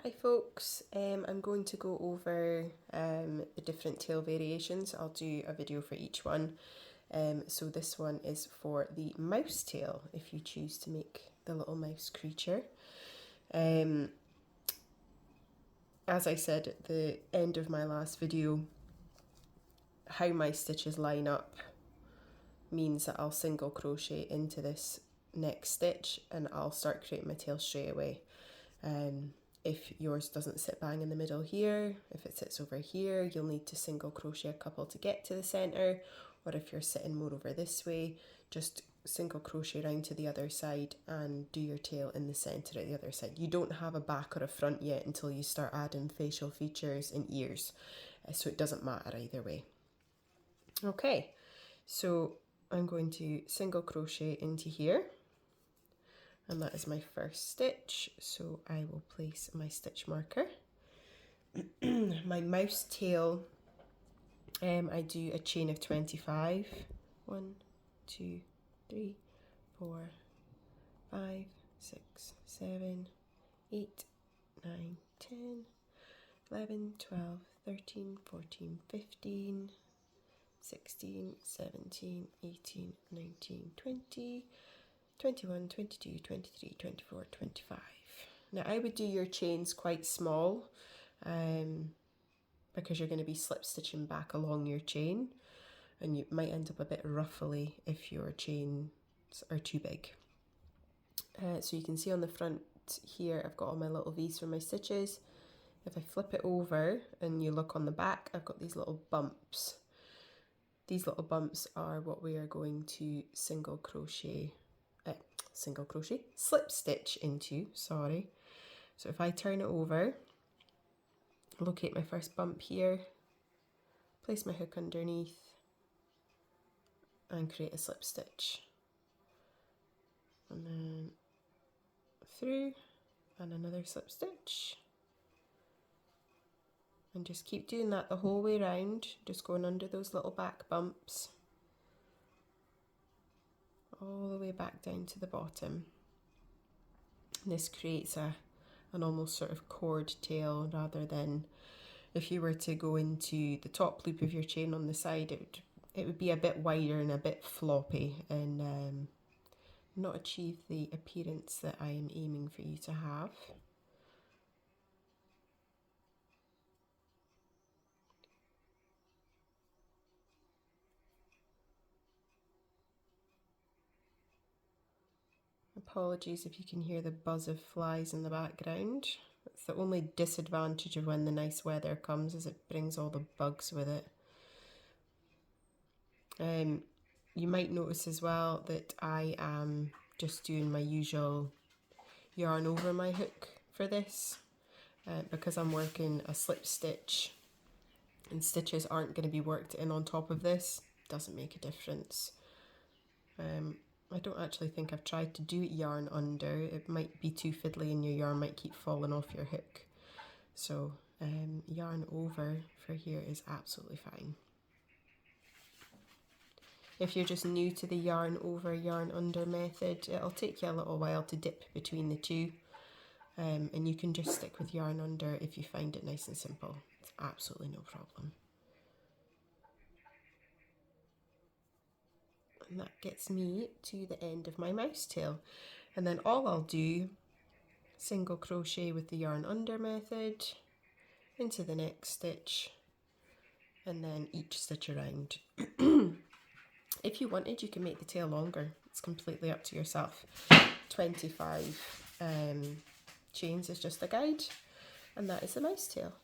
Hi folks, I'm going to go over the different tail variations. I'll do a video for each one. So this one is for the mouse tail, if you choose to make the little mouse creature. As I said at the end of my last video, how my stitches line up means that I'll single crochet into this next stitch and I'll start creating my tail straight away. If yours doesn't sit bang in the middle here, if it sits over here, you'll need to single crochet a couple to get to the centre, or if you're sitting more over this way, just single crochet around to the other side and do your tail in the centre at the other side. You don't have a back or a front yet until you start adding facial features and ears, so it doesn't matter either way. Okay, so I'm going to single crochet into here. And that is my first stitch, so I will place my stitch marker. My mouse tail, I do a chain of 25. 1, 2, 3, 4, 5, 6, 7, 8, 9, 10, 11, 12, 13, 14, 15, 16, 17, 18, 19, 20, 21, 22, 23, 24, 25. Now I would do your chains quite small because you're going to be slip stitching back along your chain and you might end up a bit ruffly if your chains are too big. So you can see on the front here I've got all my little V's for my stitches. If I flip it over and you look on the back, I've got these little bumps. These little bumps are what we are going to slip stitch into, sorry. So if I turn it over, locate my first bump here, place my hook underneath and create a slip stitch. And then through and another slip stitch. And just keep doing that the whole way around, just going under those little back bumps. All the way back down to the bottom. And this creates an almost sort of cord tail rather than if you were to go into the top loop of your chain on the side, it would be a bit wider and a bit floppy and not achieve the appearance that I am aiming for you to have. Apologies if you can hear the buzz of flies in the background. It's the only disadvantage of when the nice weather comes is it brings all the bugs with it. You might notice as well that I am just doing my usual yarn over my hook for this because I'm working a slip stitch and stitches aren't going to be worked in on top of this. Doesn't make a difference. I don't actually think I've tried to do yarn under. It might be too fiddly and your yarn might keep falling off your hook. So yarn over for here is absolutely fine. If you're just new to the yarn over, yarn under method, it'll take you a little while to dip between the two. And you can just stick with yarn under if you find it nice and simple. It's absolutely no problem. And that gets me to the end of my mouse tail. And then all I'll do, single crochet with the yarn under method into the next stitch and then each stitch around. If you wanted, you can make the tail longer. It's completely up to yourself. 25 chains is just a guide, and that is the mouse tail.